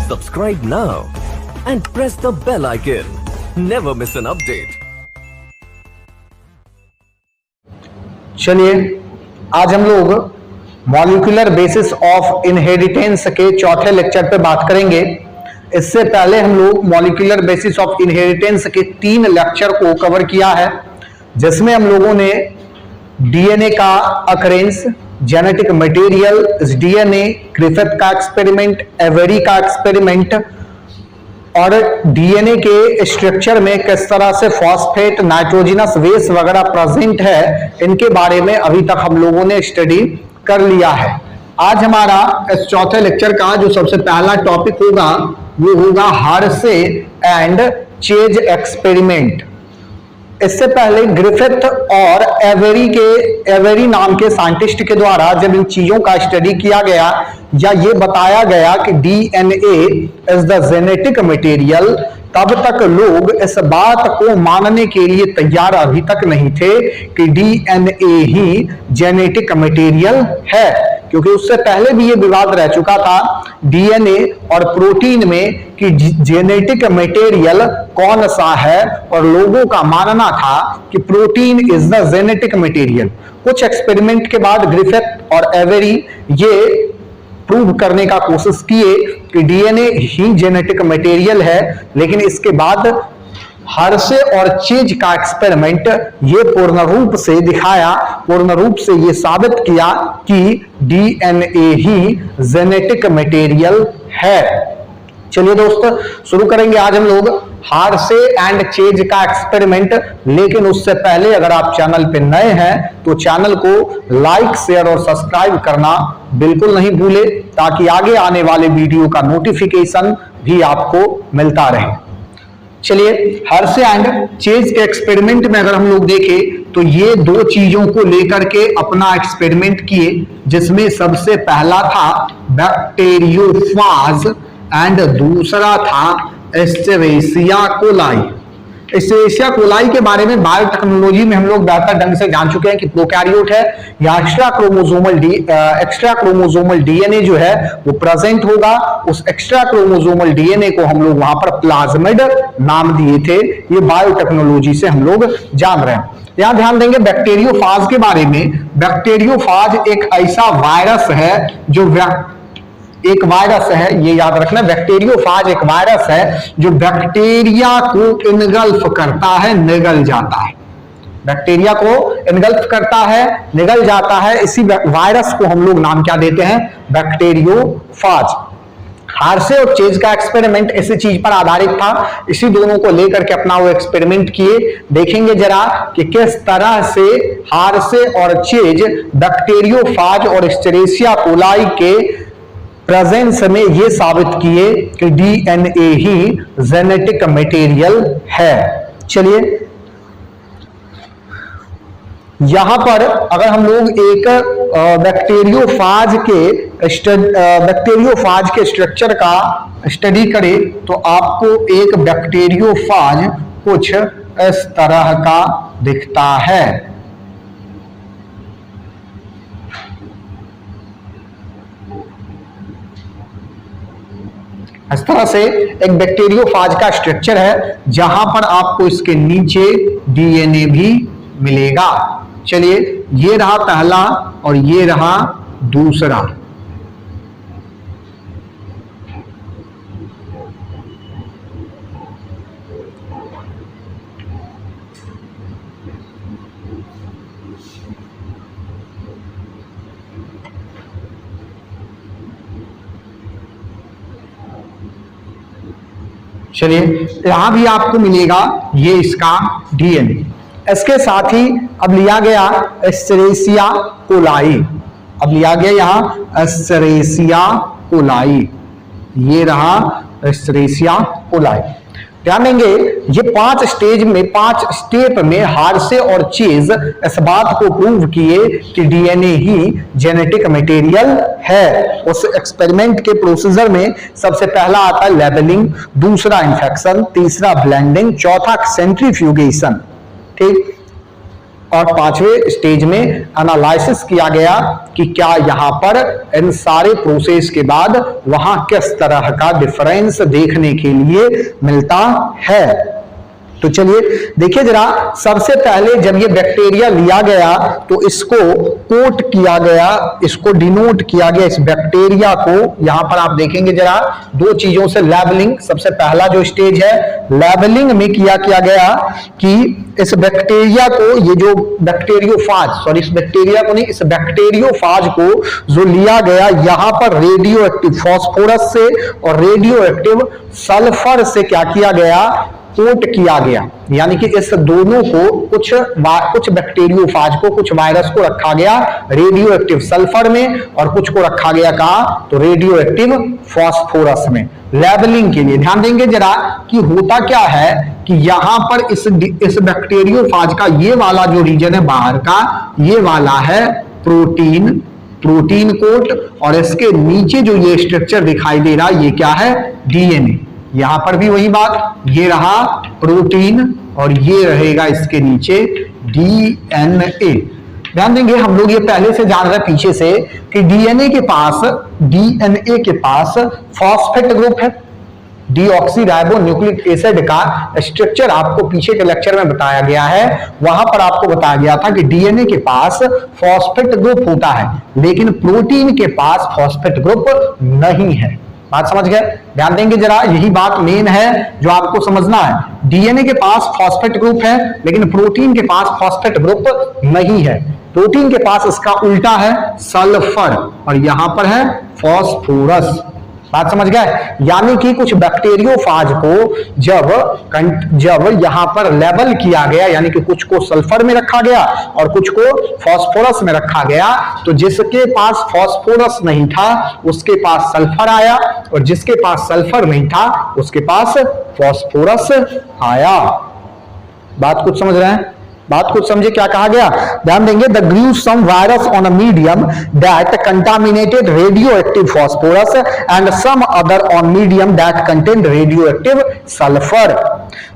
Subscribe now and press the bell icon. Never miss an update. चलिए आज हम लोग मॉलिक्यूलर बेसिस ऑफ इनहेरिटेंस के चौथे लेक्चर पे बात करेंगे। इससे पहले हम लोग मॉलिक्यूलर बेसिस ऑफ इनहेरिटेंस के 3 लेक्चर को कवर किया है, जिसमें हम लोगों ने डीएनए का अकरेंस, जेनेटिक मटेरियल इस डीएनए, ग्रिफिथ का एक्सपेरिमेंट, एवेरी का एक्सपेरिमेंट और डीएनए के स्ट्रक्चर में किस तरह से फॉस्फेट, नाइट्रोजनस बेस वगैरह प्रेजेंट है, इनके बारे में अभी तक हम लोगों ने स्टडी कर लिया है। आज हमारा इस चौथे लेक्चर का जो सबसे पहला टॉपिक होगा वो होगा हार्से एंड चेज एक्सपेरिमेंट। इससे पहले ग्रिफिथ और एवेरी नाम के साइंटिस्ट के द्वारा जब इन चीजों का स्टडी किया गया या ये बताया गया कि DNA is the genetic material, तब तक लोग इस बात को मानने के लिए तैयार अभी तक नहीं थे कि डीएनए ही जेनेटिक मटेरियल है, क्योंकि उससे पहले भी ये विवाद रह चुका था डीएनए और प्रोटीन में कि जेनेटिक मटेरियल कौन सा है, और लोगों का मानना था कि protein is the genetic material. कुछ एक्सपेरिमेंट के बाद ग्रिफिथ और एवेरी ये प्रूव करने का कोशिश किए कि डीएनए ही जेनेटिक मटेरियल है, लेकिन इसके बाद हार्से और चेज का एक्सपेरिमेंट ये पूर्ण रूप से दिखाया, पूर्ण रूप से ये साबित किया कि डीएनए ही जेनेटिक मटेरियल है। चलिए दोस्त, शुरू करेंगे आज हम लोग हार्से एंड चेज का एक्सपेरिमेंट। लेकिन उससे पहले अगर आप चैनल पे नए हैं तो चैनल को लाइक, शेयर और सब्सक्राइब करना बिल्कुल नहीं भूले, ताकि आगे आने वाले वीडियो का नोटिफिकेशन भी आपको मिलता रहे। चलिए हार्से एंड चेज के एक्सपेरिमेंट में अगर हम लोग देखें तो ये 2 चीजों को लेकर के अपना एक्सपेरिमेंट किए, जिसमें सबसे पहला था बैक्टीरियोफाज एंड दूसरा था एस्चेरेशिया कोलाई। एस्चेरेशिया कोलाई के बारे में बायोटेक्नोलॉजी में हम लोग बेहतर ढंग से जान चुके हैं कि प्रोकैरियोट है या एक्स्ट्रा क्रोमोसोमल डीएनए जो है वो प्रेजेंट होगा। उस एक्स्ट्रा क्रोमोसोमल डीएनए को हम लोग वहां पर प्लाज्मिड नाम दिए थे। ये बायोटेक्नोलॉजी से हम लोग जान रहे हैं। यहां ध्यान देंगे बैक्टीरियोफाज के बारे में। बैक्टीरियोफाज एक ऐसा वायरस है जो एक वायरस है, ये याद रखना, बैक्टीरियोफाज एक वायरस है जो बैक्टीरिया को इनगल्फ करता है, निगल जाता है। बैक्टीरिया को इनगल्फ करता है, निगल जाता है। इसी वायरस को हम लोग नाम क्या देते हैं? बैक्टीरियोफाज। हार्से और चेज का एक्सपेरिमेंट इसी चीज पर आधारित था। इसी दोनों को लेकर के अपना वो एक्सपेरिमेंट किए। देखेंगे जरा कि किस तरह से हार्से और चेज बैक्टीरियोफाज और एस्चेरेशिया कोलाई के प्रेजेंस में ये साबित किए कि डीएनए ही जेनेटिक मटेरियल है। चलिए यहां पर अगर हम लोग एक बैक्टीरियोफाज के स्ट्रक्चर का स्टडी करें तो आपको एक बैक्टीरियोफाज कुछ इस तरह का दिखता है। इस तरह से एक बैक्टीरियोफाज का स्ट्रक्चर है, जहां पर आपको इसके नीचे डीएनए भी मिलेगा। चलिए ये रहा पहला और ये रहा दूसरा। चलिए यहां भी आपको मिलेगा ये इसका डीएनए। इसके साथ ही अब लिया गया एस्चेरेशिया कोलाई। अब लिया गया यहां एस्चेरेशिया कोलाई, ये रहा एस्चेरेशिया कोलाई। ध्यान देंगे ये 5 स्टेप में हार्से और चेज इस बात को प्रूव किए कि डीएनए ही जेनेटिक मटेरियल है। उस एक्सपेरिमेंट के प्रोसीजर में सबसे पहला आता है लेबलिंग, दूसरा इन्फेक्शन, तीसरा ब्लेंडिंग, चौथा सेंट्रीफ्यूगेशन। ठीक, और 5वें स्टेज में एनालिसिस किया गया कि क्या यहां पर इन सारे प्रोसेस के बाद वहां किस तरह का डिफरेंस देखने के लिए मिलता है। तो चलिए देखिए जरा, सबसे पहले जब ये बैक्टीरिया लिया गया तो इसको कोट किया गया, इसको डिनोट किया गया, इस बैक्टीरिया को। यहां पर आप देखेंगे जरा, दो चीजों से लेबलिंग, सबसे पहला जो स्टेज है लेबलिंग में किया गया कि इस बैक्टीरिया को, ये जो बैक्टीरियोफाज, सॉरी इस बैक्टीरिया को नहीं, इस बैक्टीरियोफाज को जो लिया गया यहां पर रेडियो एक्टिव फॉस्फोरस से और रेडियो एक्टिव सल्फर से क्या किया गया, कोट किया गया। यानी कि इस दोनों को कुछ बैक्टीरियोफाज को, कुछ वायरस को रखा गया रेडियो एक्टिव सल्फर में और कुछ को रखा गया कहां, तो रेडियो एक्टिव फॉस्फोरस में। लेबलिंग के लिए ध्यान देंगे जरा कि होता क्या है कि यहां पर इस बैक्टीरियोफाज का ये वाला जो रीजन है बाहर का, ये वाला है प्रोटीन कोट, और इसके नीचे जो ये स्ट्रक्चर दिखाई दे रहा है ये क्या है, डीएनए। यहां पर भी वही बात, ये रहा प्रोटीन और ये रहेगा इसके नीचे डीएनए। ध्यान देंगे, हम लोग ये पहले से जान रहे पीछे से कि डीएनए के पास फॉस्फेट ग्रुप है। डीऑक्सीराइबो न्यूक्लिक एसिड का स्ट्रक्चर आपको पीछे के लेक्चर में बताया गया है। वहां पर आपको बताया गया था कि डीएनए के पास फॉस्फेट ग्रुप होता है, लेकिन प्रोटीन के पास फॉस्फेट ग्रुप नहीं है। बात समझ गए? ध्यान देंगे जरा, यही बात मेन है जो आपको समझना है। डीएनए के पास फॉस्फेट ग्रुप है, लेकिन प्रोटीन के पास फॉस्फेट ग्रुप नहीं है। प्रोटीन के पास इसका उल्टा है, सल्फर, और यहां पर है फॉस्फोरस। बात समझ गए? यानी कि कुछ बैक्टीरियोफाज को जब यहां पर लेबल किया गया, यानी कि कुछ को सल्फर में रखा गया और कुछ को फॉस्फोरस में रखा गया, तो जिसके पास फॉस्फोरस नहीं था उसके पास सल्फर आया, और जिसके पास सल्फर नहीं था उसके पास फॉस्फोरस आया। बात कुछ समझ रहे हैं? बात कुछ समझे क्या कहा गया? ध्यान देंगे, the grew some virus on a medium that contaminated radio active phosphorus and some other on medium that contained radio active sulphur.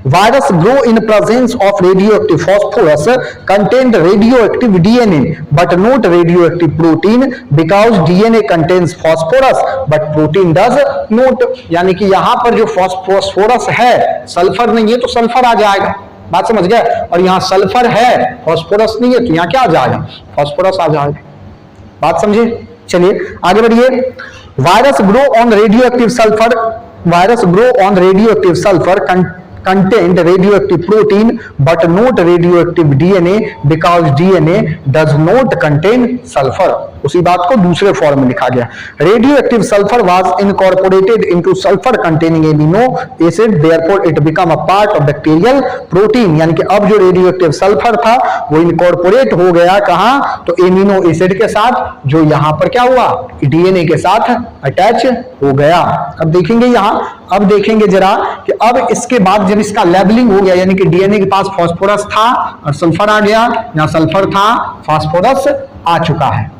Virus grow in presence of radioactive phosphorus, contained radioactive DNA, but not radioactive protein, because DNA contains phosphorus, but protein does not। यानी कि यहां पर जो phosphorus है, sulphur नहीं है तो sulphur आ जाएगा। बात समझ गए? और यहां सल्फर है, फॉस्फोरस नहीं है, तो यहां क्या आ जाएगा, फॉस्फोरस आ जाएगा। बात समझे? चलिए आगे बढ़िए। Virus grow on radio active sulphur contained radioactive protein but not radioactive DNA, because DNA does not contain sulfur। उसी बात को दूसरे फॉर्म में लिखा गया। Radioactive sulphur was incorporated into sulphur containing amino acid, therefore it become a part of bacterial protein. यानी कि अब जो रेडियोएक्टिव सल्फर था वो इनकॉर्पोरेट हो गया कहां, तो एमिनो एसिड के साथ, जो यहां पर क्या हुआ, डीएनए के साथ अटैच हो गया। अब देखेंगे अब देखेंगे जरा कि अब इसके बाद जब इसका लेबलिंग हो गया, यानी कि डीएनए के पास फॉस्फोरस था और सल्फर आ गया, यहां सल्फर था, फॉस्फोरस आ चुका है।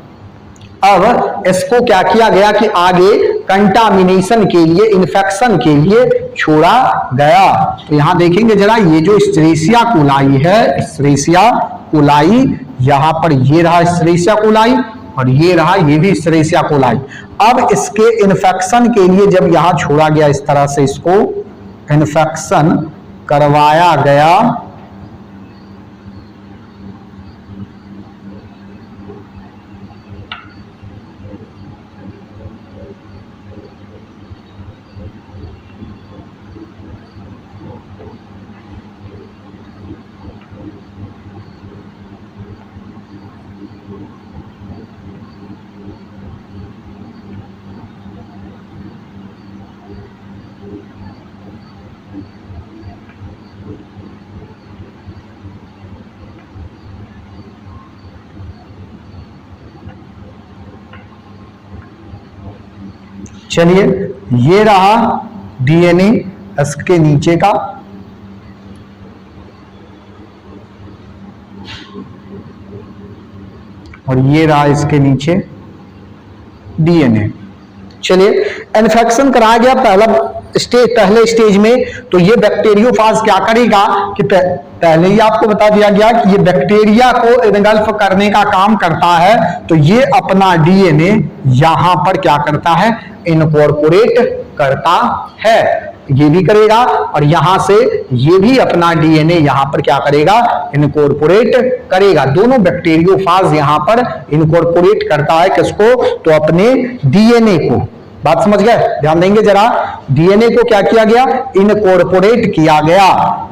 अब इसको क्या किया गया कि आगे कंटामिनेशन के लिए, इन्फेक्शन के लिए छोड़ा गया। तो यहां देखेंगे जरा, ये जो स्ट्रेसिया कोलाई है, स्ट्रेसिया कोलाई, यहां पर ये रहा स्ट्रेसिया कोलाई और ये रहा, ये भी स्ट्रेसिया कोलाई। अब इसके इन्फेक्शन के लिए जब यहां छोड़ा गया, इस तरह से इसको इन्फेक्शन करवाया गया, चलिए ये रहा डीएनए इसके नीचे का, और ये रहा इसके नीचे डीएनए। चलिए इन्फेक्शन कराया गया पहले स्टेज में, तो ये बैक्टीरियोफाज क्या करेगा कि पहले ही आपको बता दिया गया कि ये बैक्टीरिया को इनगल्फ करने का काम करता है, तो ये अपना डीएनए यहां पर क्या करता है, इनकॉर्पोरेट करता है, ये भी करेगा, और यहां से ये भी अपना डीएनए यहां पर क्या करेगा, इनकॉर्पोरेट करेगा। दोनों बैक्टीरियोफाज यहां पर इनकॉर्पोरेट करता है किसको, तो अपने डीएनए को। बात समझ गए, ध्यान देंगे जरा, डीएनए को क्या किया गया, इनकॉर्पोरेट किया गया।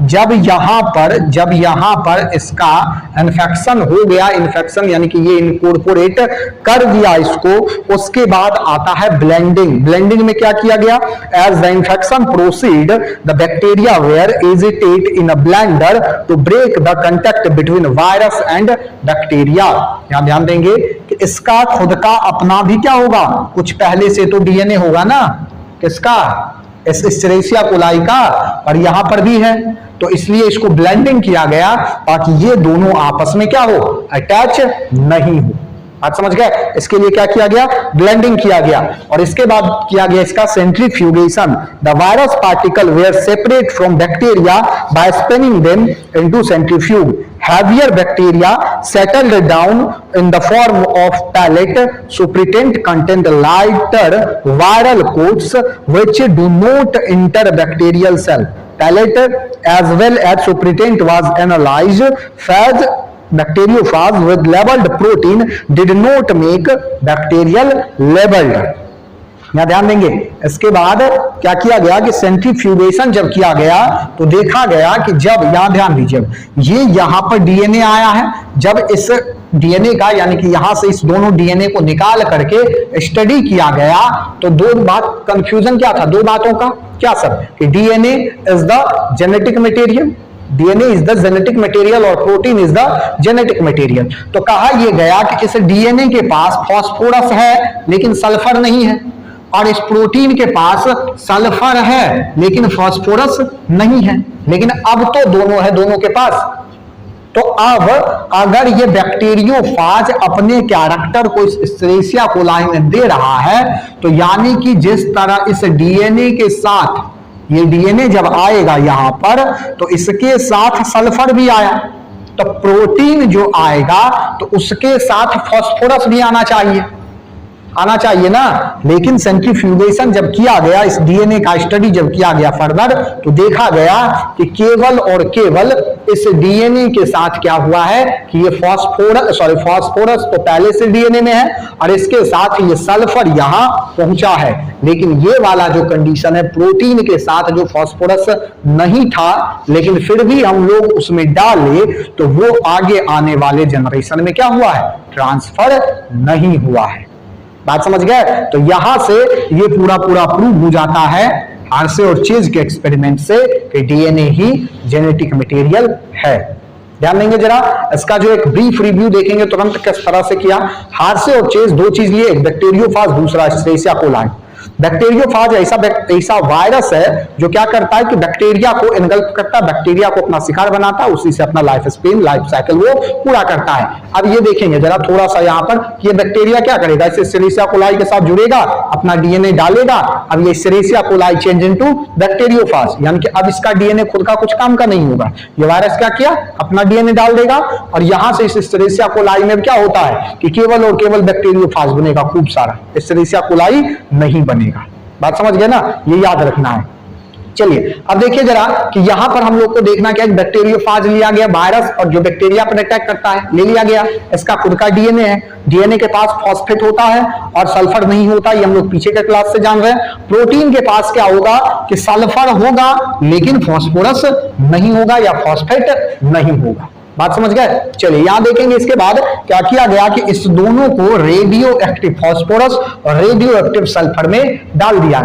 जब यहां पर इसका इन्फेक्शन हो गया, इन्फेक्शन यानी कि ये इनकॉर्पोरेट कर दिया इसको, उसके बाद आता है ब्लेंडिंग। ब्लेंडिंग में क्या किया गया, as the infection proceed the bacteria were agitate in a blender to break the contact between virus and bacteria. यहां ध्यान देंगे कि इसका खुद का अपना भी क्या होगा, कुछ पहले से तो डीएनए होगा ना, किसका, एस्चेरिचिया कोलाई का, और यहां पर भी है, तो इसलिए इसको ब्लेंडिंग किया गया ताकि ये दोनों आपस में क्या हो, अटैच नहीं हो। आप समझ गए, इसके लिए क्या किया गया, ब्लेंडिंग किया गया, और इसके बाद किया गया इसका centrifugation. The virus particle were separate from bacteria by spinning them into centrifuge. Heavier bacteria settled down in the form of pellet. Supernatant content lighter viral coats which do not enter bacterial cell. Pellet as well as supernatant was analyzed. Phage bacteriophage with labeled protein did not make bacterial labeled. यहां ध्यान देंगे। इसके बाद क्या किया गया कि centrifugation जब किया गया तो देखा गया कि जब, यहां ध्यान दीजिए, ये यहां पर डीएनए आया है, जब इस डीएनए का यानी कि यहां से इस दोनों डीएनए को निकाल करके स्टडी किया गया, तो दो बात कंफ्यूजन क्या था, दो बातों का क्या सर, कि DNA is the genetic material, DNA is the genetic material और protein is the genetic material. तो कहा यह गया कि इस डीएनए के पास फास्फोरस है लेकिन सल्फर नहीं है, और इस प्रोटीन के पास सल्फर है लेकिन फास्फोरस नहीं है, लेकिन अब तो दोनों है दोनों के पास। तो अब अगर ये बैक्टीरियोफाज अपने कैरेक्टर को इस एस्चेरिचिया कोलाई में दे रहा है, तो यानी कि जिस तरह इस डीएनए के साथ, ये डीएनए जब आएगा यहां पर, तो इसके साथ सल्फर भी आया, तो प्रोटीन जो आएगा तो उसके साथ फास्फोरस भी आना चाहिए ना। लेकिन सेंट्रीफ्यूगेशन जब किया गया, इस डीएनए का स्टडी जब किया गया फर्दर, तो देखा गया कि केवल और केवल इस डीएनए के साथ क्या हुआ है कि ये फास्फोरस तो पहले से डीएनए में है, और इसके साथ ये सल्फर यहां पहुंचा है, लेकिन ये वाला जो कंडीशन है, प्रोटीन के साथ जो फास्फोरस नहीं था लेकिन फिर भी हम लोग उसमें डाले, तो वो आगे आने वाले जनरेशन में क्या हुआ है, ट्रांसफर नहीं हुआ है। बात समझ गए, तो यहां से ये पूरा प्रूव हो जाता है हार्से और चेज के एक्सपेरिमेंट से कि डीएनए ही जेनेटिक मटेरियल है। ध्यान देंगे जरा, इसका जो एक ब्रीफ रिव्यू देखेंगे तुरंत किस तरह से किया। हार्से और चेज दो चीज लिए, बैक्टीरियोफाज, दूसरा एस्चेरिचिया कोलाई। बैक्टीरियोफाज ऐसा वायरस है जो क्या करता है कि बैक्टीरिया को इनगल्फ करता है, बैक्टीरिया को अपना शिकार बनाता है, उसी से अपना लाइफ साइकिल वो पूरा करता है। अब ये देखेंगे जरा थोड़ा सा यहाँ पर कि ये बैक्टीरिया क्या करेगा, इस एस्चेरिचिया कोलाई के साथ जुड़ेगा, अपना डीएनए डालेगा। अब ये Escherichia coli change into bacteriophage, यानी कि अब इसका डीएनए खुद का कुछ काम का नहीं होगा। ये वायरस क्या किया, अपना डीएनए डाल देगा, और यहां से इस एस्चेरिचिया कोलाई में क्या होता है कि केवल और केवल बैक्टीरियोफाज बनेगा, खूब सारा, एस्चेरिचिया कोलाई नहीं बनेगा। बात समझ गए ना, ये याद रखना है। चलिए अब देखिए जरा कि यहां पर हम लोग को देखना क्या है, बैक्टीरियोफाज लिया गया वायरस, और जो बैक्टीरिया पर अटैक करता है ले लिया गया, इसका खुद का डीएनए है, डीएनए के पास फॉस्फेट होता है और सल्फर नहीं होता, ये हम लोग पीछे के क्लास से जान रहे हैं। प्रोटीन के पास क्या होगा कि सल्फर होगा लेकिन फास्फोरस नहीं होगा या फॉस्फेट नहीं होगा। बात समझ गए। चलिए यहां देखेंगे इसके बाद क्या किया गया कि इस दोनों को रेडियो एक्टिव फास्फोरस और रेडियो एक्टिव सल्फर में डाल दिया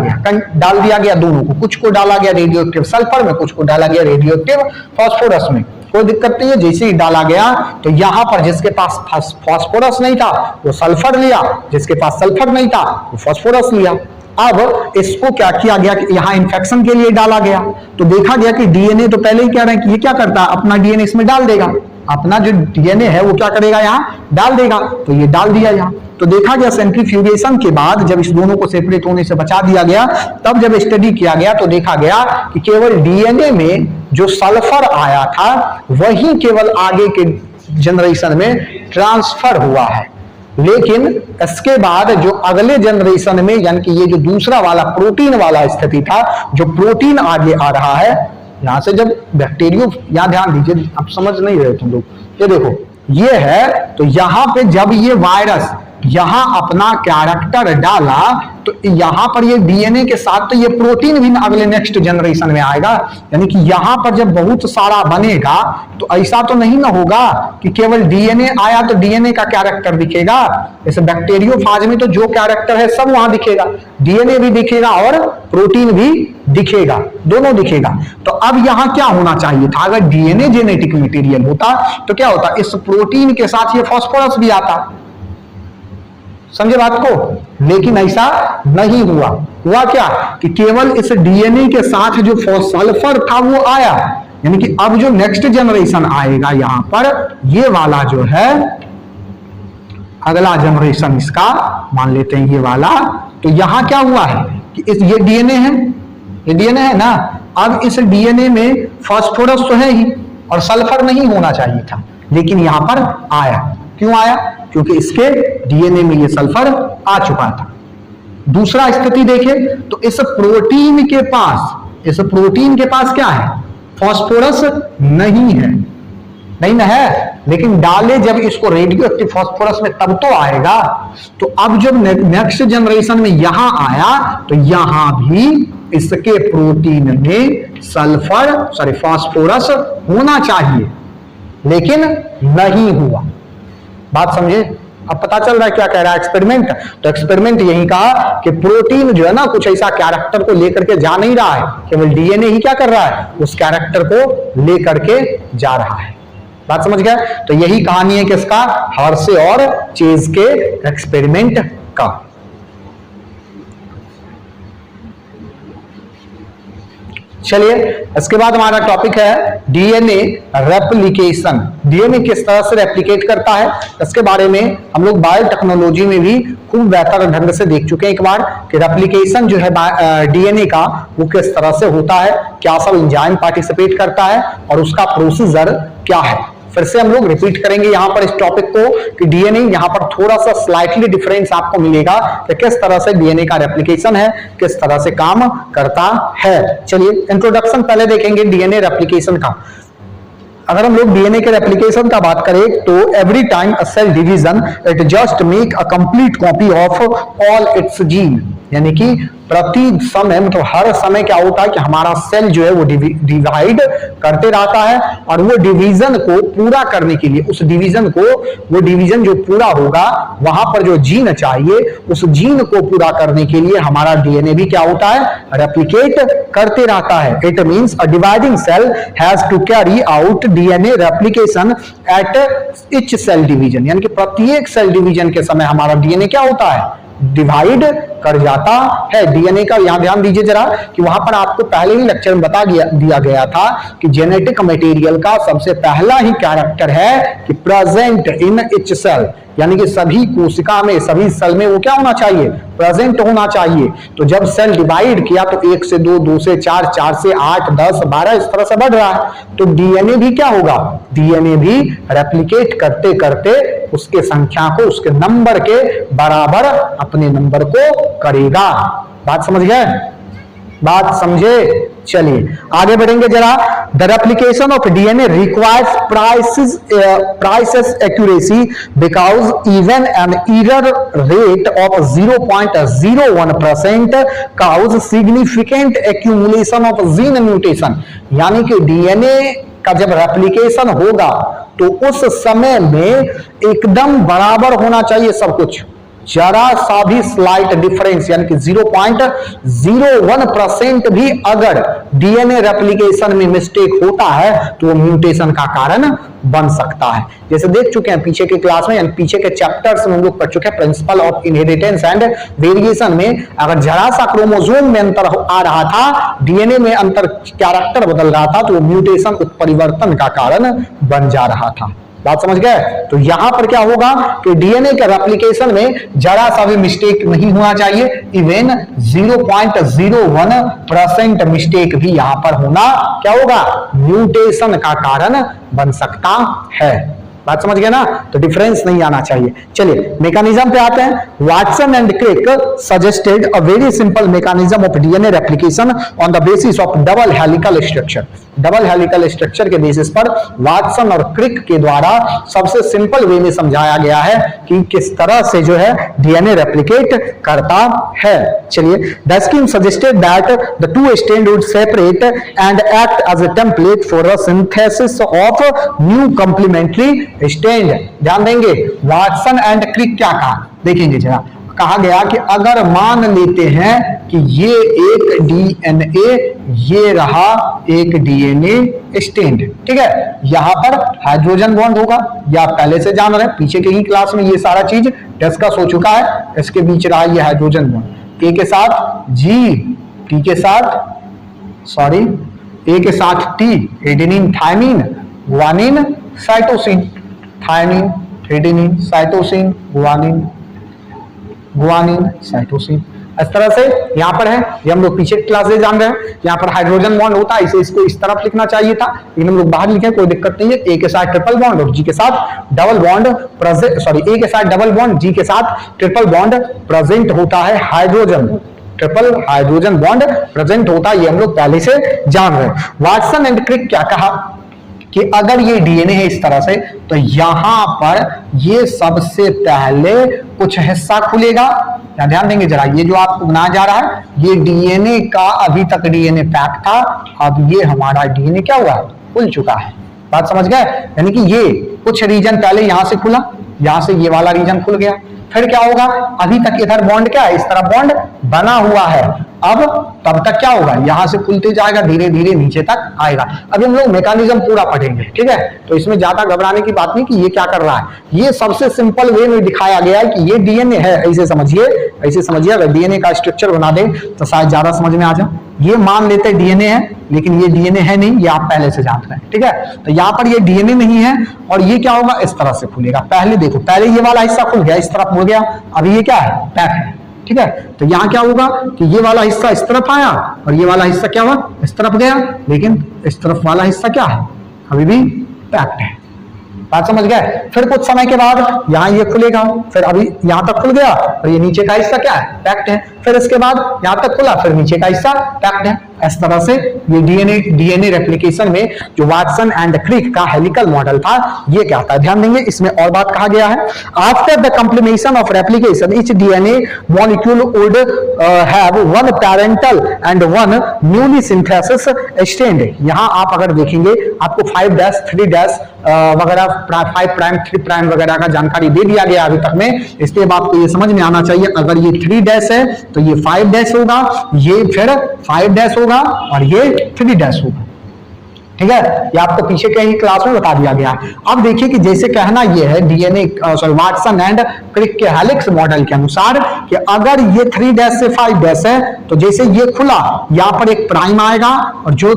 गया दोनों को, कुछ को डाला गया रेडियो एक्टिव सल्फर में, कुछ को डाला गया रेडियो एक्टिव फास्फोरस में, कोई दिक्कत नहीं है। जैसे ही डाला गया तो यहां पर जिसके पास फास्फोरस नहीं था वो सल्फर लिया, जिसके पास सल्फर नहीं था वो फास्फोरस लिया। अब इसको क्या किया गया कि यहां इंफेक्शन के लिए डाला गया, तो देखा गया कि डीएनए तो पहले ही कह रहे हैं कि ये क्या करता है, अपना डीएनए इसमें डाल देगा, अपना जो डीएनए है वो क्या करेगा, यहां डाल देगा, तो ये डाल दिया यहां। तो देखा गया सेंट्रीफ्यूगेशन के बाद जब इस दोनों को सेपरेट होने से बचा दिया गया, तब जब स्टडी किया गया तो देखा गया कि केवल डीएनए में जो सल्फर आया था वही केवल आगे के जनरेशन में ट्रांसफर हुआ है। लेकिन इसके बाद जो अगले जनरेशन में, यानी कि ये जो दूसरा वाला प्रोटीन वाला स्थिति था, जो प्रोटीन आगे आ रहा है, यहां से जब बैक्टीरियो, यहां ध्यान दीजिए, आप समझ नहीं रहे तुम लोग, ये देखो ये है, तो यहां पे जब ये वायरस यहां अपना कैरेक्टर डाला तो यहां पर ये डीएनए के साथ तो ये प्रोटीन भी अगले नेक्स्ट जनरेशन में आएगा। यानी कि यहां पर जब बहुत सारा बनेगा तो ऐसा तो नहीं ना होगा कि केवल डीएनए आया तो डीएनए का कैरेक्टर दिखेगा। जैसे बैक्टीरियोफाज में तो जो कैरेक्टर है सब वहां दिखेगा, डीएनए भी दिखेगा और प्रोटीन भी दिखेगा, दोनों दिखेगा। तो अब यहां क्या होना चाहिए था, अगर डीएनए जेनेटिक मटेरियल होता तो क्या होता, इस प्रोटीन के साथ ये फास्फोरस भी आता, समझे बात को। लेकिन ऐसा नहीं हुआ। हुआ क्या कि केवल इस डीएनए के साथ जो सल्फर था वो आया। यानी कि अब जो नेक्स्ट जनरेशन आएगा यहां पर, ये वाला जो है अगला जनरेशन इसका मान लेते हैं ये वाला, तो यहां क्या हुआ है कि ये डीएनए है, ये डीएनए है ना, अब इस डीएनए में फास्फोरस तो है ही और सल्फर नहीं होना चाहिए था, लेकिन यहां पर आया। क्यों आया, क्योंकि इसके डीएनए में ये सल्फर आ चुका था। दूसरा स्थिति देखें तो इस प्रोटीन के पास क्या है, फास्फोरस नहीं है, नहीं ना है, लेकिन डाले जब इसको रेडियो एक्टिव फास्फोरस में तब तो आएगा। तो अब जब नेक्स्ट जनरेशन में यहां आया तो यहां भी इसके प्रोटीन में फास्फोरस होना चाहिए, लेकिन नहीं हुआ। बात समझे। अब पता चल रहा है क्या कह रहा है एक्सपेरिमेंट। तो एक्सपेरिमेंट यही कहा कि प्रोटीन जो है ना कुछ ऐसा कैरेक्टर को लेकर के जा नहीं रहा है, केवल डीएनए ही क्या कर रहा है, उस कैरेक्टर को लेकर के जा रहा है। बात समझ गया। तो यही कहानी है किसका, हर्शे और चेज के एक्सपेरिमेंट का। चलिए इसके बाद हमारा टॉपिक है डीएनए रेप्लिकेशन। डीएनए किस तरह से रेप्लिकेट करता है, इसके बारे में हम लोग बायोटेक्नोलॉजी में भी खूब बेहतर ढंग से देख चुके हैं एक बार कि रेप्लिकेशन जो है डीएनए का वो किस तरह से होता है, क्या सब एंजाइम पार्टिसिपेट करता है और उसका प्रोसीजर क्या है। फिर से हम लोग रिपीट करेंगे यहां पर इस टॉपिक को कि डीएनए यहां पर थोड़ा सा स्लाइटली डिफरेंस आपको मिलेगा कि किस तरह से डीएनए का रेप्लिकेशन है, किस तरह से काम करता है। चलिए इंट्रोडक्शन पहले देखेंगे डीएनए रेप्लिकेशन का। अगर हम लोग डीएनए के रेप्लिकेशन का बात करें तो every time a cell division it just make a complete copy of all its gene. यानी कि प्रति समय मतलब हर समय क्या होता है कि हमारा सेल जो है वो डिवाइड करते रहता है और वो डिवीजन को पूरा करने के लिए वो डिवीजन जो पूरा होगा वहां पर जो जीन चाहिए उस जीन को पूरा करने के लिए हमारा डीएनए भी क्या होता है, रेप्लिकेट करते रहता है। It means a dividing cell has to carry out DNA replication at each cell division. यानी कि प्रत्येक सेल डिवीजन के समय हमारा डीएनए क्या होता है, डिवाइड कर जाता है। डीएनए का यहां ध्यान दीजिए जरा कि वहां पर आपको पहले ही लेक्चर में बता दिया गया था कि जेनेटिक मटेरियल का सबसे पहला ही कैरेक्टर है कि प्रेजेंट इन ईच सेल। यानी कि सभी कोशिका में, सभी सेल में वो क्या होना चाहिए, प्रेजेंट होना चाहिए। तो जब सेल डिवाइड किया तो 1 से 2, 2 से 4, 4 से 8, 10, 12 इस तरह से बढ़ रहा है। तो डीएनए भी क्या होगा, डीएनए भी रेप्लिकेट करते करते उसके संख्या को उसके नंबर के बराबर अपने नंबर को करेगा। बात समझ गए, बात समझे। चलिए आगे बढ़ेंगे जरा। The replication of DNA requires precise accuracy because even an error rate of 0.01% cause significant accumulation of gene mutation. यानी कि डीएनए का जब रेप्लिकेशन होगा तो उस समय में एकदम बराबर होना चाहिए सब कुछ, जरा सा भी स्लाइट डिफरेंस यानी कि 0.01% भी अगर डीएनए रेप्लिकेशन में मिस्टेक होता है तो वो म्यूटेशन का कारण बन सकता है। जैसे देख चुके हैं पीछे के क्लास में, यानी पीछे के चैप्टर्स में हम लोग पढ़ चुके हैं principle of inheritance and variation में। अगर जरा सा क्रोमोसोम में अंतर आ रहा था, डीएनए में अंतर कैरेक्टर बदल रहा था तो वो म्यूटेशन उत्परिवर्तन का कारण बन जा रहा था। बात समझ गए? तो यहां पर क्या होगा कि डीएनए के रेप्लिकेशन में जरा सा भी मिस्टेक नहीं होना चाहिए, इवन 0.01% मिस्टेक भी यहां पर होना क्या होगा, म्यूटेशन का कारण बन सकता है। बात समझ गए ना? तो डिफरेंस नहीं आना चाहिए। चलिए मैकेनिज्म पे आते हैं। Watson and Crick suggested a very simple mechanism of DNA replication on the basis of double helical structure. Double helical structure के बेसिस पर वाटसन और क्रिक के द्वारा सबसे सिंपल वे में समझाया गया है कि किस तरह से जो है डीएनए रेप्लिकेट करता है। चलिए, the scheme suggested that the two strand would separate and act as a template for the synthesis of new complementary strand. ध्यान देंगे, वाटसन एंड क्रिक क्या कहा, देखेंगे जरा। कहा गया कि अगर मान लेते हैं कि ये एक डीएनए, ये रहा एक डीएनए स्ट्रैंड, ठीक है, यहां पर हाइड्रोजन बॉन्ड होगा, या पहले से जान रहे हैं, पीछे के ही क्लास में ये सारा चीज डिस्कस हो चुका है। इसके बीच रहा ये हाइड्रोजन बॉन्ड, ए के साथ जी, टी के साथ सॉरी ए के साथ T, adenine thymine, guanine cytosine, thymine adenine cytosine, guanine guanine cytosine. इस तरह से यहां पर है, ये हम लोग पीछे क्लास से जान रहे हैं। यहां पर हाइड्रोजन बॉन्ड होता है, इसे इसको इस तरफ लिखना चाहिए था, लेकिन हम लोग बाहर लिखे, कोई दिक्कत नहीं है। ए के साथ ट्रिपल बॉन्ड और जी के साथ double bond present, sorry A के साथ डबल बॉन्ड, जी के साथ ट्रिपल बॉन्ड प्रेजेंट होता है। Hydrogen triple hydrogen bond present होता है, ये हम लोग पहले से जान रहे हैं। वाटसन एंड क्रिक क्या कहा कि अगर ये डीएनए है इस तरह से, तो यहां पर ये सबसे पहले कुछ हिस्सा खुलेगा। या ध्यान देंगे जरा, ये जो आपको बनाया जा रहा है, ये डीएनए का अभी तक डीएनए पैक था, अब ये हमारा डीएनए क्या हुआ है, खुल चुका है। बात समझ गए? यानी कि ये कुछ रीजन पहले यहां से खुला, यहां से ये वाला रीजन खुल गया, फिर क्या होगा, अभी तक इधर बॉन्ड क्या है, इस तरह बॉन्ड बना हुआ है। अब तब तक क्या होगा, यहां से खुलते जाएगा, धीरे धीरे नीचे तक आएगा। अभी हम लोग मैकेनिज्म पूरा पढ़ेंगे, ठीक है, तो इसमें ज्यादा घबराने की बात नहीं कि ये क्या कर रहा है। ये सबसे सिंपल वे में दिखाया गया है कि ये डीएनए है, ऐसे समझिए, ऐसे समझिए। अगर डीएनए का स्ट्रक्चर बना दे तो शायद ज्यादा समझ में आ जाए। ये मान लेते डीएनए है, लेकिन ये डीएनए है नहीं, ये आप पहले से जानते हैं, ठीक है। तो यहाँ पर ये डीएनए नहीं है, और ये क्या होगा, इस तरह से खुलेगा। पहले देखो, पहले ये वाला हिस्सा खुल गया, इस तरफ हो गया, अभी ये क्या है, पैक है, ठीक है। तो यहाँ क्या होगा कि ये वाला हिस्सा इस तरफ आया, और ये वाला हिस्सा क्या हुआ, इस तरफ गया, लेकिन इस तरफ वाला हिस्सा क्या है, अभी भी पैक्ड है। बात समझ गए? फिर कुछ समय के बाद यहाँ ये खुलेगा, फिर अभी यहाँ तक खुल गया, और ये नीचे का हिस्सा क्या है, पैक्ड है। फिर इसके बाद यहाँ तक खुला, फिर नीचे का हिस्सा पैक्ड है। इस तरह से ये डीएनए रेप्लिकेशन में जो वाटसन एंड क्रिक का हेलिकल मॉडल था, ये क्या था, ध्यान देंगे। इसमें और बात कहा गया है, after the completion of replication each DNA molecule would have one parental and one newly synthesis strand. यहाँ आप अगर देखेंगे, आपको 5' 3' वगैरह 5' 3' वगैरह का जानकारी दे दिया गया अभी तक में। इसलिए आपको ये समझ में आना चाहिए, अगर ये 3' है तो ये 5' होगा, ये फिर 5' होगा, और ये 3' होगा, ठीक है। ये आपको पीछे के ही क्लास में बता दिया गया है। अब देखिए कि जैसे कहना ये है DNA sorry Watson and Crick के हेलिक्स मॉडल के अनुसार कि अगर ये 3' से 5' है, तो जैसे ये खुला, यहां पर एक प्राइम आएगा, और जो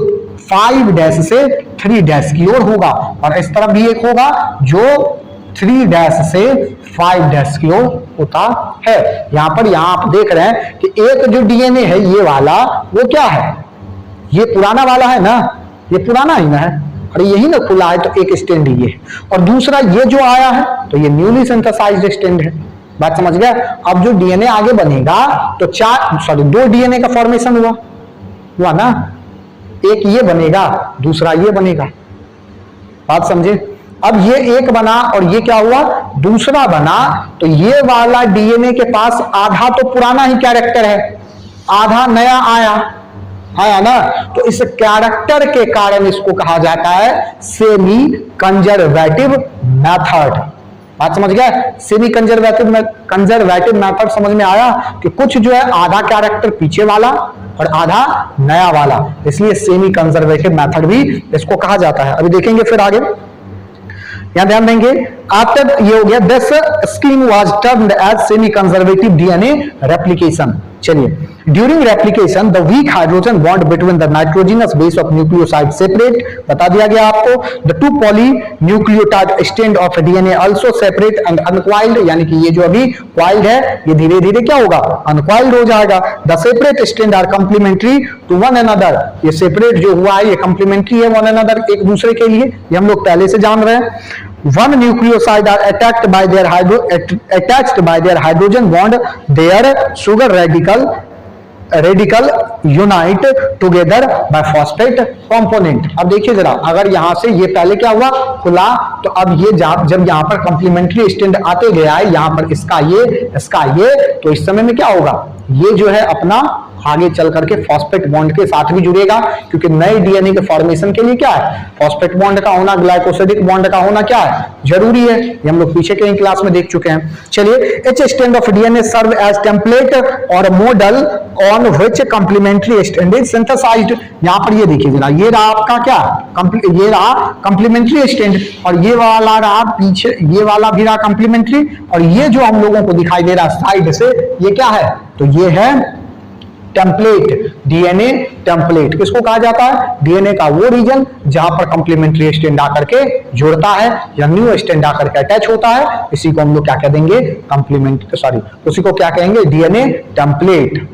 5' से 3' की ओर होगा, और इस तरफ भी एक होगा जो 3' से 5' की ओर होता है। यहां पर यहां आप देख रहे हैं कि एक जो डीएनए है ये वाला, वो क्या है, ये पुराना वाला है ना, ये पुराना ही ना है, और यही ना खुला है, तो एक स्ट्रैंड ये है। और दूसरा ये जो आया है, तो ये न्यूली सिंथेसाइज्ड स्ट्रैंड है। बात समझ गया? अब जो डीएनए आगे बनेगा, तो 2 डीएनए का फॉर्मेशन हुआ ना, एक ये बनेगा, दूसरा ये बनेगा। बात समझे? अब ये एक बना और ये क्या हुआ, दूसरा बना, तो ये वाला डीएनए के पास आधा तो पुराना ही कैरेक्टर है, आधा नया आया ना, तो इस कैरेक्टर के कारण इसको कहा जाता है सेमी कंजर्वेटिव मेथड। बात समझ गया? सेमी कंजर्वेटिव मेथड समझ में आया कि कुछ जो है आधा कैरेक्टर पीछे वाला और आधा नया वाला, इसलिए सेमी कंजर्वेटिव मेथड भी इसको कहा जाता है। अभी देखेंगे फिर आगे, यहां ध्यान देंगे। आफ्टर ये हो गया, this scheme was termed as semi conservative DNA replication. चलिए during replication the weak hydrogen bond between the nitrogenous base of nucleoside separate, बता दिया गया आपको। The two polynucleotide strand of DNA also separate and uncoiled, यानी कि ये जो अभी क्वाइल्ड है ये धीरे धीरे क्या होगा, अनक्वाइल्ड हो जाएगा। The separate strand are complementary to one another, ये सेपरेट जो हुआ है ये कंप्लीमेंट्री है वन अनदर, एक दूसरे के लिए, ये हम लोग पहले से जान रहे हैं। One nucleoside are attached by their hydrogen bond, their sugar radical unite together by phosphate component। अब देखिए जरा, अगर यहां से ये पहले क्या हुआ, खुला, तो अब ये जब यहां पर कंप्लीमेंट्री स्ट्रैंड आते गया है, यहां पर इसका ये, तो इस समय में क्या होगा, ये जो है अपना आगे चल करके फॉस्फेट बॉन्ड के साथ भी जुड़ेगा, क्योंकि नए डीएनए के फॉर्मेशन के लिए क्या है, फॉस्फेट बॉन्ड का होना, ग्लाइकोसिडिक बॉन्ड का होना क्या है, जरूरी है। ये हम लोग पीछे के क्लास में देख चुके हैं। चलिए, each strand of DNA serve as template और model on which complementary strand is synthesised. यहां पर ये देखिए जरा, ये रहा आपका क्या, ये रहा कंप्लीमेंट्री स्ट्रैंड, और ये वाला रहा पीछे, ये वाला भी रहा कंप्लीमेंट्री, और ये जो हम लोगों को दिखाई दे रहा साइड से, ये क्या है, तो ये है टेम्पलेट, डीएनए टेम्पलेट। किसको कहा जाता है, डीएनए का वो रीजन जहां पर कंप्लीमेंट्री स्ट्रैंड आकर के जुड़ता है या न्यू स्ट्रैंड आकर के अटैच होता है, इसी को हम लोग क्या कह देंगे, उसी को क्या कहेंगे, डीएनए टेम्पलेट।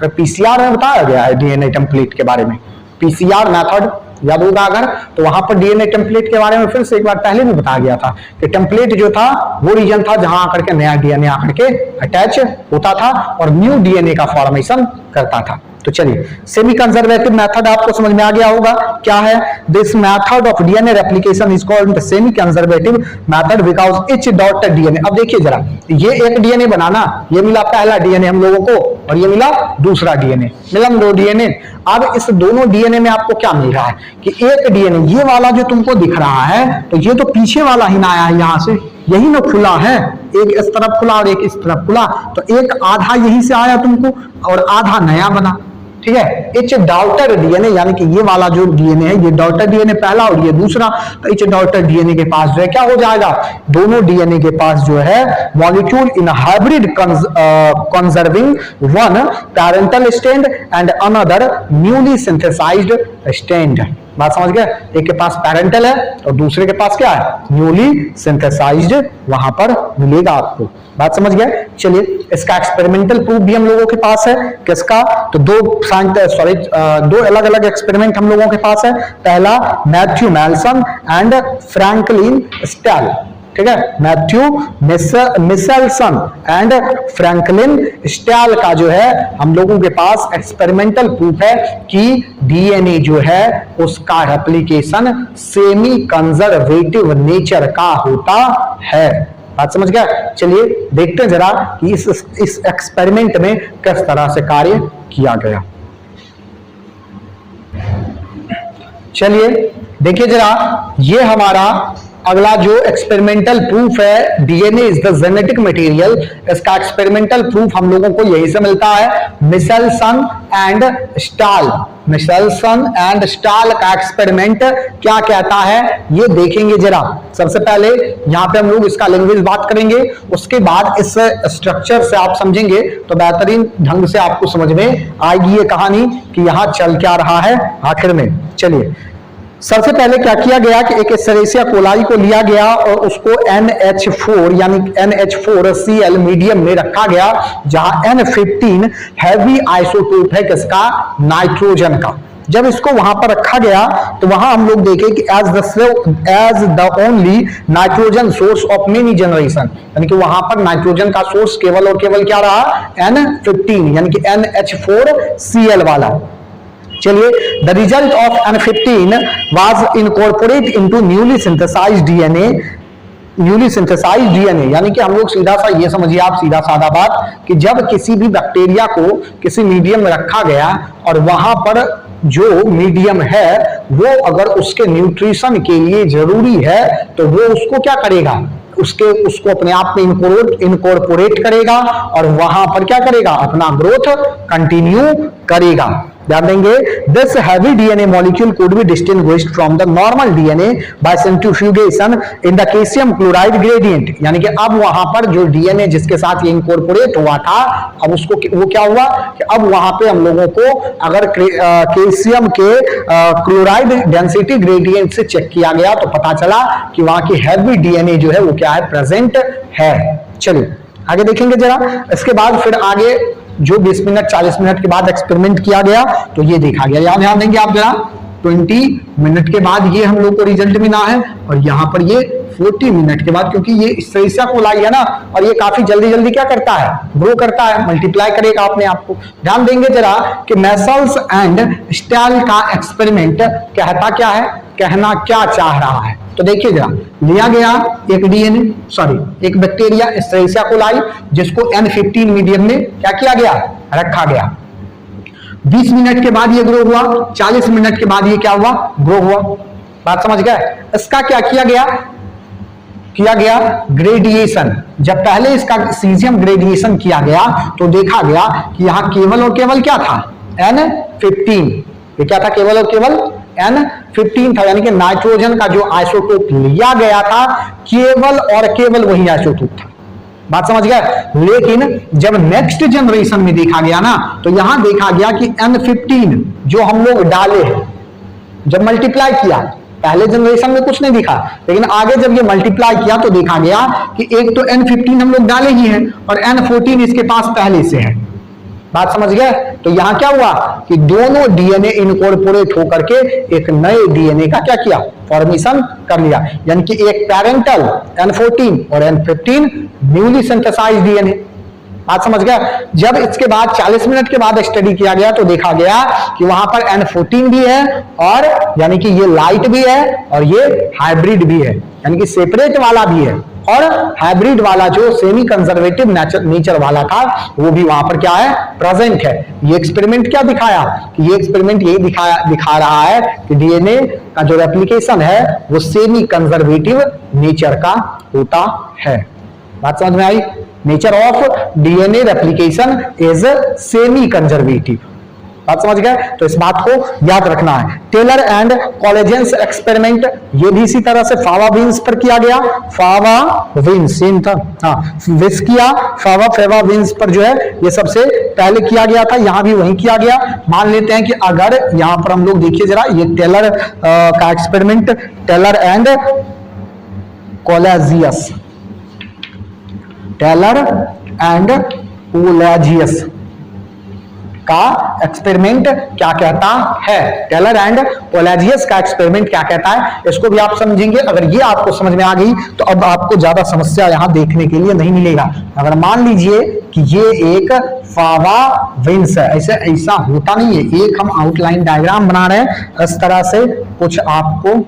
पीसीआर में बताया गया है डीएनए टेम्पलेट के बारे में, पीसीआर मेथड याद होगा अगर, तो वहां पर डीएनए टेम्पलेट के बारे में फिर से एक बार पहले भी बताया गया था कि टेम्पलेट जो था वो रीजन था जहां आकर के नया डीएनए आकर के अटैच होता था और न्यू डीएनए का फॉर्मेशन करता था। तो चलिए, सेमी कंजर्वेटिव मेथड आपको समझ में आ गया होगा क्या है। This method of DNA replication is called semi conservative method because each daughter DNA. अब देखिए जरा, ये एक डीएनए बनाना, ये मिला पहला डीएनए हम लोगों को और ये मिला दूसरा डीएनए, मिला 2 डीएनए। अब इस दोनों डीएनए में आपको क्या मिल रहा है कि एक डीएनए ये वाला जो तुमको दिख रहा है, तो ये तो पीछे वाला ही ना आया है, यहां से यही ना खुला है, एक इस तरफ खुला और एक इस तरफ खुला, तो एक आधा यही से आया तुमको और आधा नया बना, ठीक है। इच डॉटर डीएनए, यानी कि ये वाला जो डीएनए है, ये डॉटर डीएनए पहला और ये दूसरा, तो इच डॉटर डीएनए के पास जो है क्या हो जाएगा, दोनों डीएनए के पास जो है molecule in hybrid conserving one parental strand and another newly synthesised strand. बात समझ गए, एक के पास पैरेंटल है और दूसरे के पास क्या है, दो सिंथेसाइज्ड वहां पर मिलेगा आपको। बात समझ गए। चलिए, इसका एक्सपेरिमेंटल प्रूफ भी हम लोगों के पास है। किसका, तो दो अलग अलग एक्सपेरिमेंट हम लोगों के पास है। पहला मैथ्यू मेल्सन एंड फ्रैंकलिन स्टेल, ठीक है, मैथ्यू मिसेल्सन एंड फ्रैंकलिन स्टेल का जो है हम लोगों के पास एक्सपेरिमेंटल प्रूफ है कि डीएनए जो है उसका रेप्लिकेशन सेमी कंजर्वेटिव नेचर का होता है। बात समझ गया। चलिए देखते हैं जरा कि इस एक्सपेरिमेंट में किस तरह से कार्य किया गया। चलिए देखिए जरा, ये हमारा अगला जो एक्सपेरिमेंटल प्रूफ है, DNA is the genetic material. इसका एक्सपेरिमेंटल प्रूफ हम लोगों को यही से मिलता है, मिसेल्सन एंड स्टाल। मिसेल्सन एंड स्टाल का एक्सपेरिमेंट क्या कहता है ये देखेंगे जरा। सबसे पहले यहाँ पे हम लोग इसका लैंग्वेज बात करेंगे, उसके बाद इस स्ट्रक्चर से आप समझेंगे तो बेहतरीन ढंग से आपको समझ में आएगी ये कहानी कि यहाँ चल क्या रहा है आखिर में। चलिए, सबसे पहले क्या किया गया कि एक एस्चेरिचिया कोलाई को लिया गया और उसको NH4 यानी NH4Cl मीडियम में रखा गया, जहां N15 हैवी आइसोटोप है किसका, नाइट्रोजन का। जब इसको वहां पर रखा गया तो वहां हम लोग देखे कि as the only nitrogen source of many generation, यानी कि वहां पर नाइट्रोजन का सोर्स केवल और केवल क्या रहा, N15 यानी कि NH4Cl वाला। चलिए, the result of N15 was incorporate into newly synthesised DNA. Newly synthesised DNA यानी कि हम लोग सीधा सा ये समझिए आप, सीधा साधा बात, कि जब किसी भी बैक्टीरिया को किसी मीडियम में रखा गया और वहां पर जो मीडियम है वो अगर उसके न्यूट्रिशन के लिए जरूरी है तो वो उसको क्या करेगा, उसको अपने आप में इनकॉर्पोरेट करेगा और वहां पर क्या करेगा, अपना ग्रोथ कंटिन्यू करेगा। ध्यान देंगे, this heavy DNA molecule could be distinguished from the normal DNA by centrifugation in the calcium chloride gradient. यानी कि अब वहां पर जो डीएनए जिसके साथ ये इंकॉर्पोरेट हुआ था, अब उसको वो क्या हुआ कि अब वहां पे हम लोगों को अगर कैल्शियम के क्लोराइड डेंसिटी ग्रेडियंट से चेक किया गया तो पता चला कि वहां की हैवी डीएनए जो है वो क्या है, प्रेजेंट है। चलिए आगे देखेंगे जरा। इसके बाद फिर आगे जो 20 मिनट 40 मिनट के बाद एक्सपेरिमेंट किया गया तो ये देखा गया। यहां ध्यान देंगे आप जरा, 20 मिनट के बाद ये हम लोग को रिजल्ट मिला है और यहां पर ये 40 मिनट के बाद, क्योंकि ये सेरिया कोलाई है ना, और ये काफी जल्दी जल्दी क्या करता है, ग्रो करता है, मल्टीप्लाई करेगा अपने आप को। ध्यान देंगे जरा कि मैसल्स एंड स्टेल का एक्सपेरिमेंट कहता क्या है, कहना क्या चाह रहा है। तो देखिए जरा, लिया गया एक डीएनए एक बैक्टीरिया एस्चेरिचिया कोलाई, जिसको N15 मीडियम में क्या किया गया, रखा गया। 20 मिनट के बाद ये ग्रो हुआ, 40 मिनट के बाद ये क्या हुआ, ग्रो हुआ। बात समझ गए। इसका क्या किया गया ग्रेडिएशन। जब पहले इसका सीजियम ग्रेडिएशन किया गया तो देखा गया कि यहां केवल और केवल क्या था, N15। ये क्या था, केवल और केवल N15 था। यानी कि नाइट्रोजन का जो आइसोटोप लिया गया था केवल और केवल वही आइसोटोप था। बात समझ गए। लेकिन जब नेक्स्ट जनरेशन में देखा गया ना, तो यहां देखा गया कि N15 जो हम लोग डाले हैं, जब मल्टीप्लाई किया, पहले जनरेशन में कुछ नहीं दिखा, लेकिन आगे जब ये मल्टीप्लाई किया तो देखा गया कि एक तो N15 हम लोग डाले ही हैं और N14 इसके पास पहले से है। बात समझ गए। तो यहां क्या हुआ कि दोनों डीएनए इनकॉर्पोरेट होकर के एक नए डीएनए का क्या किया, फॉर्मेशन कर लिया। यानी कि एक पैरेंटल N14 और N15 न्यूली सिंथेसाइज्ड डीएनए। बात समझ गया। जब इसके बाद 40 मिनट के बाद स्टडी किया गया तो देखा गया कि वहां पर N14 भी है, और यानी कि ये लाइट भी है और ये हाइब्रिड भी है, यानी कि सेपरेट वाला भी है, और हाइब्रिड वाला जो सेमी कंजर्वेटिव नेचर वाला था वो भी वहां पर क्या है, प्रेजेंट है। ये एक्सपेरिमेंट क्या दिखाया कि ये एक्सपेरिमेंट यही दिखा रहा है कि डीएनए का जो रेप्लिकेशन है वो सेमी कंजर्वेटिव नेचर का होता है। बात समझ में आई। Nature of DNA replication is semi conservative. बात समझ गए। तो इस बात को याद रखना है। टेलर एंड कॉलेजेंस एक्सपेरिमेंट, ये भी इसी तरह से फावाविंस पर किया गया। फावाविंस सेम था, हाँ, विस किया, फावाविंस पर जो है ये सबसे पहले किया गया था, यहां भी वही किया गया। मान लेते हैं कि अगर यहां पर हम लोग देखिए जरा, ये टेलर का experiment, Taylor and colleagues, Taylor and colleagues का एक्सपेरिमेंट क्या कहता है, टेलर एंड कोलेजियस का एक्सपेरिमेंट क्या कहता है, इसको भी आप समझेंगे। अगर ये आपको समझ में आ गई तो अब आपको ज्यादा समस्या यहां देखने के लिए नहीं मिलेगा। अगर मान लीजिए कि ये एक फावाविंस है, ऐसा होता नहीं है, एक हम आउटलाइन डायग्राम बना रहे हैं, इस तरह से कुछ आपको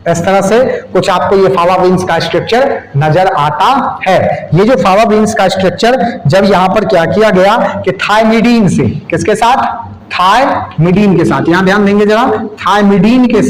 इस तरह से कुछ आपको ये फावाविंस का स्ट्रक्चर नजर आता है। ये जो फावाविंस का स्ट्रक्चर जब यहां पर क्या किया गया कि थायमिडीन से, किसके साथ, थायमिडीन के साथ, यहां ध्यान देंगे जरा, थायमिडीन के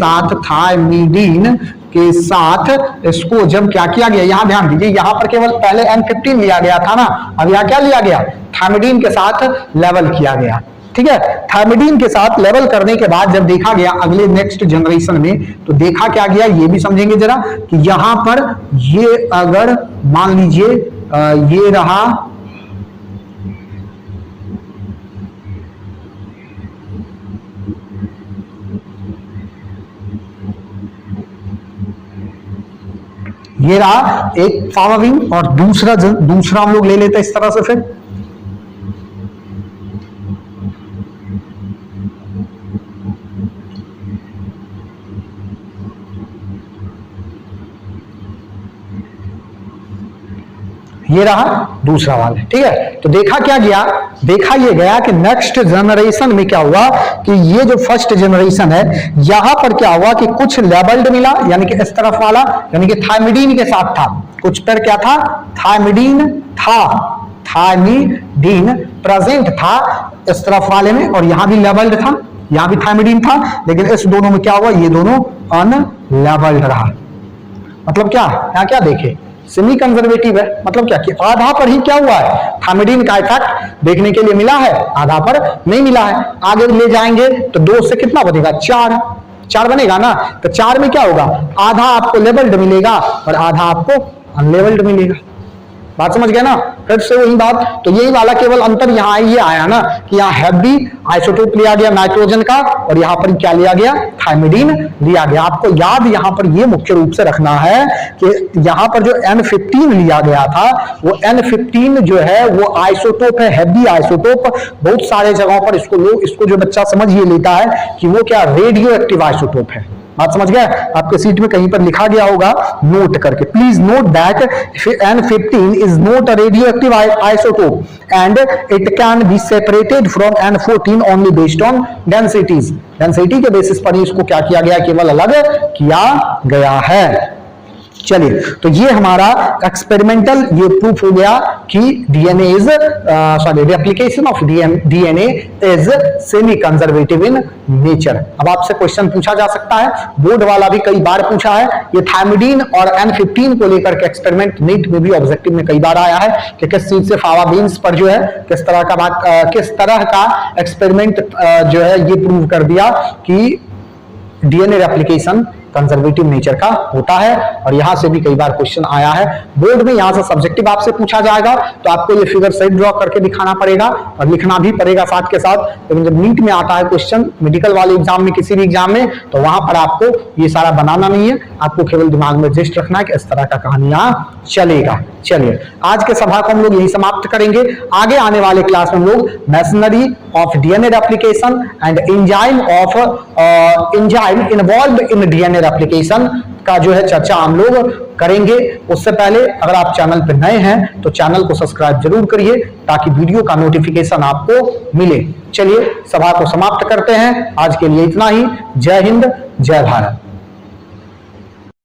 साथ इसको जब क्या किया गया, यहां ध्यान दीजिए, यहां पर केवल पहले N15 लिया गया था ना, अब यहां क्या लिया गया, थायमिडीन के साथ लेवल किया गया। ठीक है। थायमिडीन के साथ लेवल करने के बाद जब देखा गया अगले नेक्स्ट जनरेशन में, तो देखा क्या गया ये भी समझेंगे जरा कि यहां पर ये अगर मान लीजिए ये रहा, ये रहा एक फावाविन, और दूसरा हम लोग ले लेते हैं इस तरह से। फिर ये रहा दूसरा वाला। ठीक है। तो देखा क्या गया, देखा ये गया कि नेक्स्ट जनरेशन में क्या हुआ कि ये जो फर्स्ट जनरेशन है यहां पर क्या हुआ कि कुछ लेबल्ड मिला, यानी कि इस तरफ वाला, यानी कि थायमिडीन के साथ था, कुछ पर क्या था, थायमिडीन था, थायमिडीन प्रेजेंट था इस तरफ वाले में, और यहां भी लेवल्ड था, यहां भी थायमिडीन था, लेकिन इस दोनों में क्या हुआ, ये दोनों अनलेवल्ड रहा। मतलब क्या, यहां क्या देखे, सेमी कंजर्वेटिव है। मतलब क्या कि आधा पर ही क्या हुआ है, थायमिडीन का इफेक्ट देखने के लिए मिला है, आधा पर नहीं मिला है। आगे ले जाएंगे तो 2 से कितना बनेगा, 4 बनेगा ना, तो 4 में क्या होगा, आधा आपको लेवल्ड मिलेगा और आधा आपको अनलेवल्ड मिलेगा। बात समझ गए ना, फिर से वही बात, तो यही वाला केवल अंतर यहाँ ये आया ना कि यहाँ हैवी आइसोटोप लिया गया नाइट्रोजन का, और यहाँ पर क्या लिया गया, थायमिडीन लिया गया। आपको याद यहाँ पर ये मुख्य रूप से रखना है कि यहाँ पर जो N15 लिया गया था, वो N15 जो है वो आइसोटोप है, हैवी आइसोटोप। बहुत सारे जगहों पर इसको जो बच्चा समझ ये लेता है कि वो क्या रेडियो एक्टिव आइसोटोप है। बात समझ गए, आपके सीट में कहीं पर लिखा गया होगा नोट करके, please note that N15 is not a radioactive isotope and it can be separated from N14 only based on densities. Density के बेसिस पर ही इसको क्या किया गया, केवल अलग किया गया है। चलिए, तो ये हमारा एक्सपेरिमेंटल ये प्रूफ हो गया कि DNA is replication of DNA is semi conservative in nature. अब आपसे क्वेश्चन पूछा जा सकता है, बोर्ड वाला भी कई बार पूछा है, ये थायमिडीन और N15 को लेकर के एक्सपेरिमेंट नीट में भी ऑब्जेक्टिव में कई बार आया है कि किस चीज से, फावा बीन्स पर जो है किस तरह का एक्सपेरिमेंट जो है ये प्रूव कर दिया कि डीएनए रेप्लिकेशन कंजर्वेटिव नेचर का होता है। और यहां से भी कई बार क्वेश्चन आया है बोर्ड में, यहां से सब्जेक्टिव आपसे पूछा जाएगा तो आपको ये फिगर सही ड्रॉ करके दिखाना पड़ेगा और लिखना भी पड़ेगा साथ के साथ। लेकिन जब नीट में आता है क्वेश्चन, मेडिकल वाले एग्जाम में, किसी भी एग्जाम में, तो वहां पर आपको ये सारा बनाना नहीं है, आपको केवल दिमाग में रजिस्ट रखना है कि इस तरह का कहानियां चलेगा। चलिए, आज के सभा को हम लोग यही समाप्त करेंगे। आगे आने वाले क्लास में हम लोग machinery of DNA replication and enzyme involve in DNA replication का जो है चर्चा हम लोग करेंगे। उससे पहले अगर आप चैनल पर नए हैं तो चैनल को सब्सक्राइब जरूर करिए ताकि वीडियो का नोटिफिकेशन आपको मिले। चलिए, सभा को समाप्त करते हैं। आज के लिए इतना ही। जय हिंद, जय भारत।